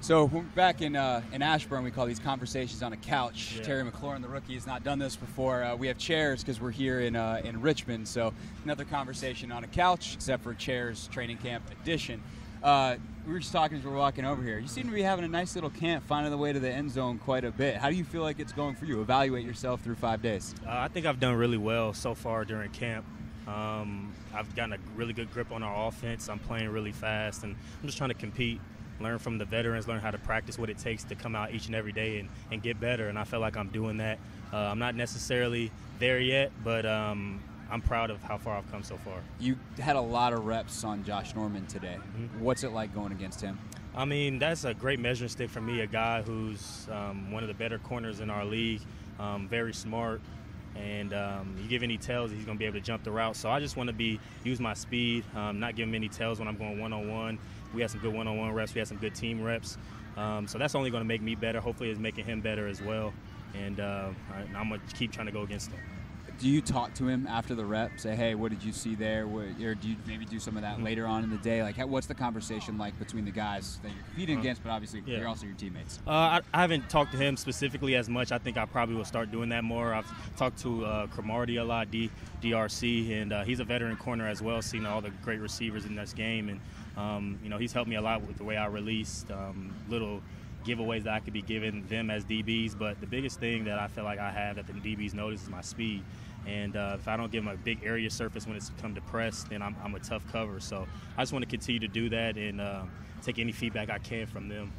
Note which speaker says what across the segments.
Speaker 1: So we're back in Ashburn. We call these conversations on a couch.
Speaker 2: Yeah.
Speaker 1: Terry McLaurin, the rookie, has not done this before. We have chairs because we're here in Richmond. So another conversation on a couch, except for chairs training camp edition. We were just talking as we were walking over here. You seem to be having a nice little camp, finding the way to the end zone quite a bit. How do you feel like it's going for you? Evaluate yourself through 5 days.
Speaker 2: I think I've done really well so far during camp. I've gotten a really good grip on our offense. I'm playing really fast, and I'm just trying to compete, learn from the veterans, learn how to practice what it takes to come out each and every day and get better, and I feel like I'm doing that. I'm not necessarily there yet, but I'm proud of how far I've come so far.
Speaker 1: You had a lot of reps on Josh Norman today.
Speaker 2: Mm-hmm.
Speaker 1: What's it like going against him?
Speaker 2: I mean, that's a great measuring stick for me, a guy who's one of the better corners in our league, very smart, and you give any tells, he's going to be able to jump the route. So I just want to use my speed, not give him any tells when I'm going one-on-one. We had some good one-on-one reps. We had some good team reps. So that's only going to make me better. Hopefully it's making him better as well. And I'm going to keep trying to go against him.
Speaker 1: Do you talk to him after the rep? Say, hey, what did you see there? Or do you maybe do some of that later on in the day? Like, what's the conversation like between the guys that you're competing against, but obviously they're also your teammates?
Speaker 2: I haven't talked to him specifically as much. I think I probably will start doing that more. I've talked to Cromartie a lot, DRC, and he's a veteran corner as well, seen all the great receivers in this game. And, he's helped me a lot with the way I released, little giveaways that I could be giving them as DBs. But the biggest thing that I feel like I have that the DBs notice is my speed. And if I don't give them a big area surface when it's come to press, then I'm a tough cover. So I just want to continue to do that and take any feedback I can from them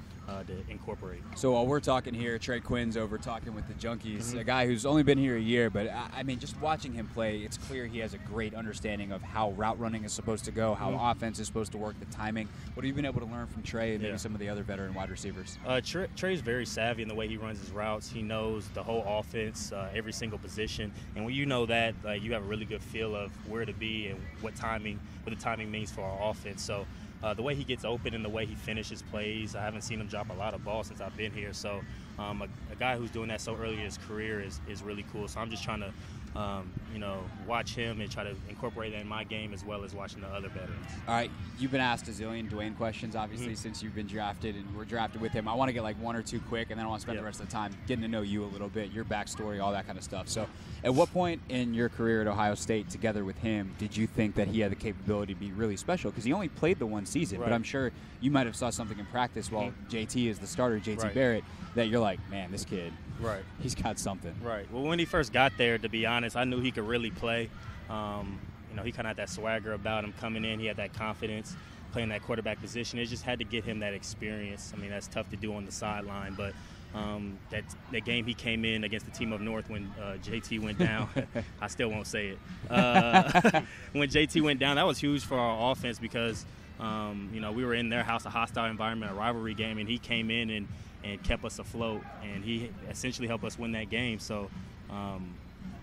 Speaker 2: to incorporate.
Speaker 1: So while we're talking here, Trey Quinn's over talking with the Junkies, a guy who's only been here a year, but I mean, just watching him play, it's clear he has a great understanding of how route running is supposed to go, how offense is supposed to work, the timing. What have you been able to learn from Trey and maybe some of the other veteran wide receivers?
Speaker 2: Trey's very savvy in the way he runs his routes. He knows the whole offense, every single position, and when you know that, you have a really good feel of where to be and what the timing means for our offense. So the way he gets open and the way he finishes plays, I haven't seen him drop a lot of balls since I've been here. So a guy who's doing that so early in his career is really cool. So I'm just trying to, watch him and try to incorporate that in my game as well as watching the other veterans.
Speaker 1: All right, you've been asked a zillion Dwayne questions, obviously, since you've been drafted, and we're drafted with him. I want to get like one or two quick, and then I want to spend the rest of the time getting to know you a little bit, your backstory, all that kind of stuff. So at what point in your career at Ohio State together with him did you think that he had the capability to be really special? Because he only played the one season, but I'm sure you might have saw something in practice while JT is the starter, JT Barrett, that you're like, man, this kid, he's got something.
Speaker 2: Right. Well, when he first got there, to be honest, I knew he could really play. He kind of had that swagger about him coming in. He had that confidence playing that quarterback position. It just had to get him that experience. I mean, that's tough to do on the sideline, but that game he came in against the team up north when JT went down, I still won't say it. When JT went down, that was huge for our offense because, we were in their house, a hostile environment, a rivalry game, and he came in and kept us afloat, and he essentially helped us win that game. So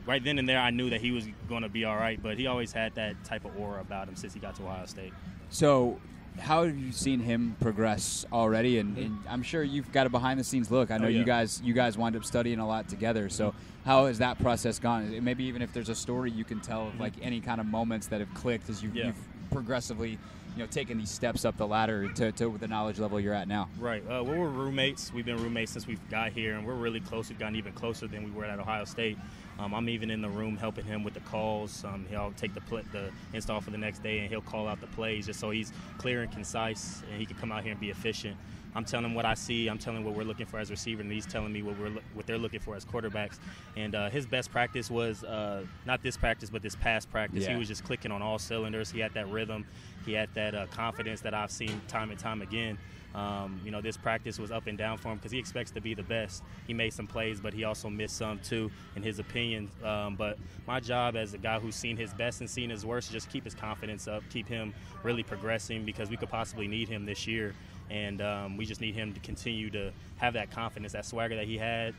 Speaker 2: right then and there, I knew that he was going to be all right, but he always had that type of aura about him since he got to Ohio State.
Speaker 1: So how have you seen him progress already? And I'm sure you've got a behind-the-scenes look. I know you guys wind up studying a lot together. So how has that process gone? Maybe even if there's a story you can tell of like any kind of moments that have clicked as you've progressively taken these steps up the ladder to the knowledge level you're at now. Right.
Speaker 2: Well, we're roommates. We've been roommates since we've got here, and we're really close. We've gotten even closer than we were at Ohio State. I'm even in the room helping him with the calls. He'll take the install for the next day, and he'll call out the plays just so he's clear and concise, and he can come out here and be efficient. I'm telling him what I see. I'm telling him what we're looking for as receiver, and he's telling me what they're looking for as quarterbacks. And his best practice was not this practice, but this past practice. He was just clicking on all cylinders. He had that rhythm. He had that confidence that I've seen time and time again. This practice was up and down for him because he expects to be the best. He made some plays, but he also missed some too, in his opinion. But my job as a guy who's seen his best and seen his worst is just keep his confidence up, keep him really progressing because we could possibly need him this year. And we just need him to continue to have that confidence, that swagger that he had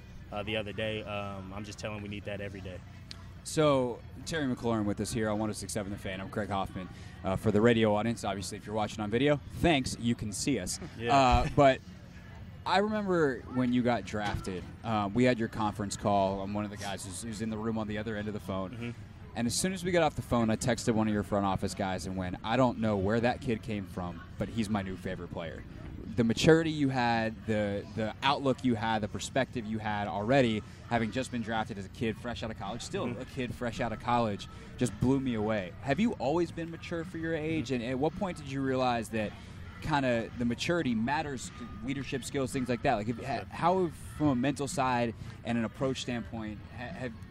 Speaker 2: the other day. I'm just telling him we need that every day.
Speaker 1: So, Terry McLaurin with us here on 106.7 The Fan. I'm Craig Hoffman. For the radio audience, obviously, if you're watching on video, thanks, you can see us. But I remember when you got drafted, we had your conference call. I'm one of the guys who's in the room on the other end of the phone. And as soon as we got off the phone, I texted one of your front office guys and went, I don't know where that kid came from, but he's my new favorite player. the maturity you had, the outlook you had, the perspective you had already, having just been drafted as a kid fresh out of college, still a kid fresh out of college, just blew me away. Have you always been mature for your age? And at what point did you realize that kind of the maturity matters, leadership skills, things like that? Like, how, from a mental side and an approach standpoint,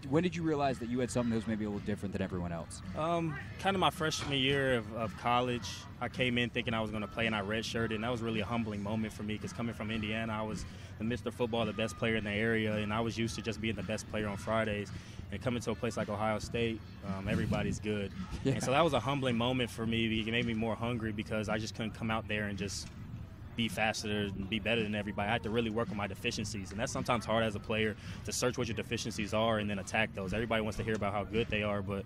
Speaker 1: when did you realize that you had something that was maybe a little different than everyone else?
Speaker 2: Kind of my freshman year of college, I came in thinking I was going to play, and I redshirted, and that was really a humbling moment for me because coming from Indiana, I was the Mr. Football, the best player in the area, and I was used to just being the best player on Fridays. And coming to a place like Ohio State, everybody's good. Yeah. And so that was a humbling moment for me. It made me more hungry because I just couldn't come out there and just be faster and be better than everybody. I had to really work on my deficiencies, and that's sometimes hard as a player to search what your deficiencies are and then attack those. Everybody wants to hear about how good they are, but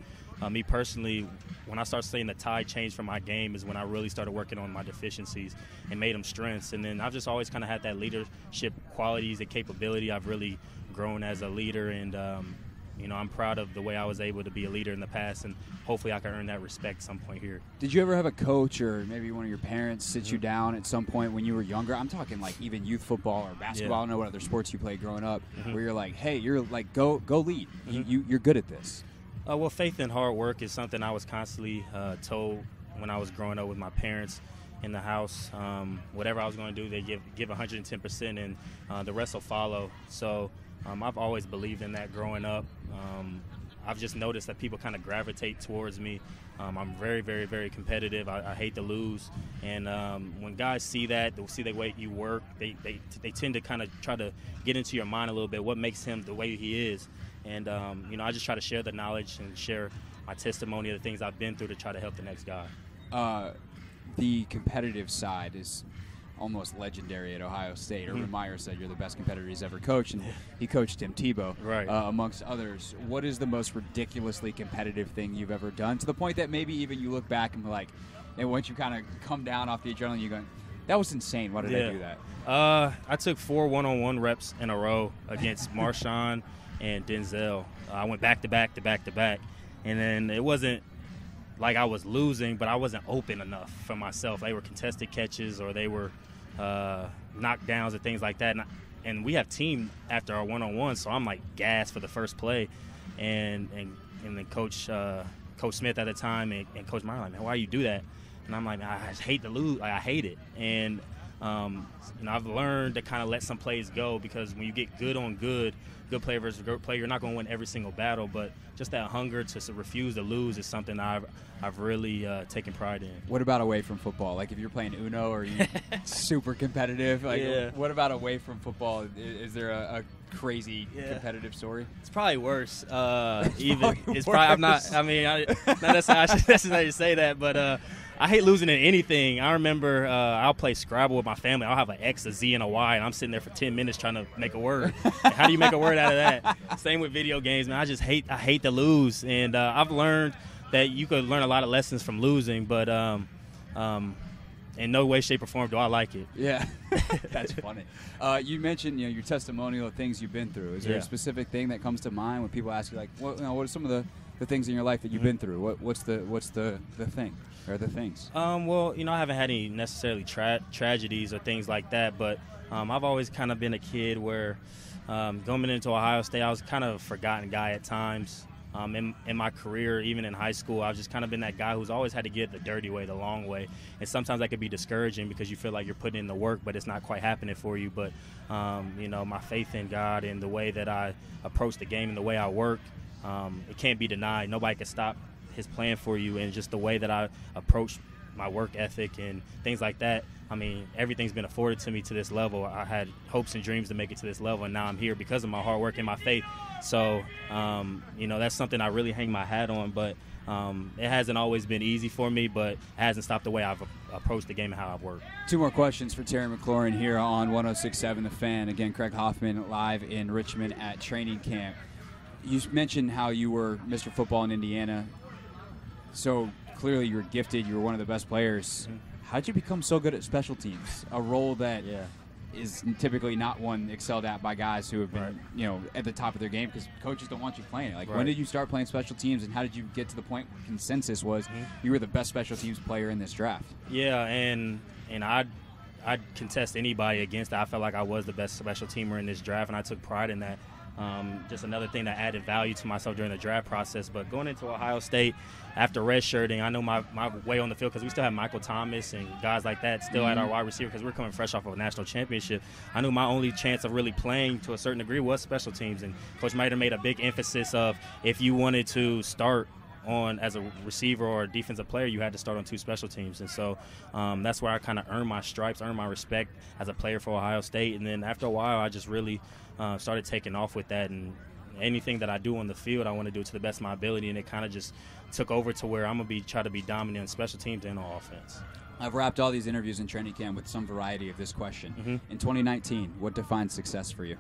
Speaker 2: me personally, when I started seeing the tide change from my game is when I really started working on my deficiencies and made them strengths. And then I've just always kind of had that leadership qualities and capability. I've really grown as a leader, and I'm proud of the way I was able to be a leader in the past, and hopefully I can earn that respect at some point here. Did
Speaker 1: you ever have a coach or maybe one of your parents sit you down at some point when you were younger? I'm talking like even youth football or basketball. I don't know what other sports you played growing up, where you're like, hey, you're like, go lead. You're good at this.
Speaker 2: Well, faith and hard work is something I was constantly told when I was growing up with my parents in the house. Whatever I was going to do, they give 110%, and the rest will follow. So I've always believed in that growing up. I've just noticed that people kind of gravitate towards me. I'm very, very, very competitive. I hate to lose. And when guys see that, they'll see the way you work, they tend to kind of try to get into your mind a little bit, what makes him the way he is. And, I just try to share the knowledge and share my testimony of the things I've been through to try to help the next guy.
Speaker 1: The competitive side is almost legendary at Ohio State. Urban Meyer said you're the best competitor he's ever coached, and he coached Tim Tebow,
Speaker 2: right,
Speaker 1: amongst others. What is the most ridiculously competitive thing you've ever done, to the point that maybe even you look back and be like, and once you kind of come down off the adrenaline, you're going, that was insane. Why did I do that?
Speaker 2: I took 4 one-on-one reps in a row against Marshawn and Denzel. I went back-to-back to back-to-back, and then it wasn't like I was losing, but I wasn't open enough for myself. They were contested catches, or they were knockdowns and things like that. And we have team after our one-on-one, so I'm like gassed for the first play. And then Coach Smith at the time and Coach Meyer, like, man, why you do that? And I'm like, man, I just hate to lose. Like, I hate it. And I've learned to kind of let some plays go, because when you get good on good player versus good player, you're not going to win every single battle, but just that hunger to refuse to lose is something I've really taken pride in.
Speaker 1: What about away from football? Like, if you're playing Uno, or you super competitive? Like, what about away from football? Is there a crazy competitive story?
Speaker 2: It's probably worse. I'm not. I mean, not necessarily I should necessarily say that, but I hate losing in anything. I remember I'll play Scrabble with my family. I'll have an X, a Z, and a Y, and I'm sitting there for 10 minutes trying to make a word. How do you make a word out of that? Same with video games, man. I hate to lose, and I've learned that you could learn a lot of lessons from losing, but in no way, shape, or form do I like it.
Speaker 1: Yeah, that's funny. You mentioned your testimonial of things you've been through. Is there a specific thing that comes to mind when people ask you, like, what are some of the things in your life that you've been through? What's the thing? Or the things?
Speaker 2: Well, I haven't had any necessarily tragedies or things like that, but I've always kind of been a kid where going into Ohio State, I was kind of a forgotten guy at times. In my career, even in high school, I've just kind of been that guy who's always had to get the dirty way, the long way. And sometimes that could be discouraging because you feel like you're putting in the work, but it's not quite happening for you. But, my faith in God and the way that I approach the game and the way I work, it can't be denied. Nobody can stop his plan for you, and just the way that I approach my work ethic and things like that. I mean, everything's been afforded to me to this level. I had hopes and dreams to make it to this level, and now I'm here because of my hard work and my faith. So, that's something I really hang my hat on, but it hasn't always been easy for me, but it hasn't stopped the way I've approached the game and how I've worked.
Speaker 1: 2 more questions for Terry McLaurin here on 106.7 The Fan. Again, Craig Hoffman live in Richmond at training camp. You mentioned how you were Mr. Football in Indiana. So clearly you were gifted. You were one of the best players. How did you become so good at special teams, a role that is typically not one excelled at by guys who have been at the top of their game, because coaches don't want you playing it? Like, when did you start playing special teams, and how did you get to the point where consensus was you were the best special teams player in this draft?
Speaker 2: Yeah, and I I'd contest anybody against that. I felt like I was the best special teamer in this draft, and I took pride in that. Just another thing that added value to myself during the draft process. But going into Ohio State after redshirting, I know my way on the field, because we still have Michael Thomas and guys like that still at our wide receiver, because we're coming fresh off of a national championship. I knew my only chance of really playing to a certain degree was special teams. And Coach Mater made a big emphasis of, if you wanted to start on as a receiver or a defensive player, you had to start on 2 special teams. And so that's where I kind of earned my stripes, earned my respect as a player for Ohio State. And then after a while, I just really started taking off with that, and anything that I do on the field, I want to do it to the best of my ability, and it kind of just took over to where I'm going to try to be dominant on special teams and on offense.
Speaker 1: I've wrapped all these interviews in training camp with some variety of this question. In 2019, what defines success for you?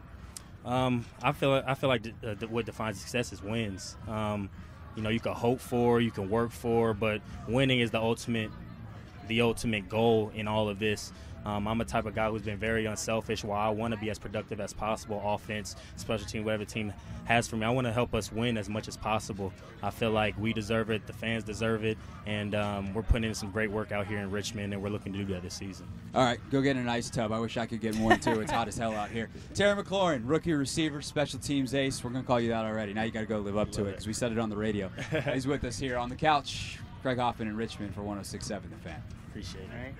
Speaker 2: I feel like what defines success is wins. You can hope for, you can work for, but winning is the ultimate goal in all of this. I'm a type of guy who's been very unselfish. While I want to be as productive as possible, offense, special team, whatever the team has for me, I want to help us win as much as possible. I feel like we deserve it, the fans deserve it, and we're putting in some great work out here in Richmond, and we're looking to do that this season.
Speaker 1: All right, go get an ice tub. I wish I could get one, too. It's hot as hell out here. Terry McLaurin, rookie receiver, special teams ace. We're going to call you that already. Now you got to go live up to it, because we said it on the radio. He's with us here on the couch. Craig Hoffman in Richmond for 106.7 The Fan.
Speaker 2: Appreciate it.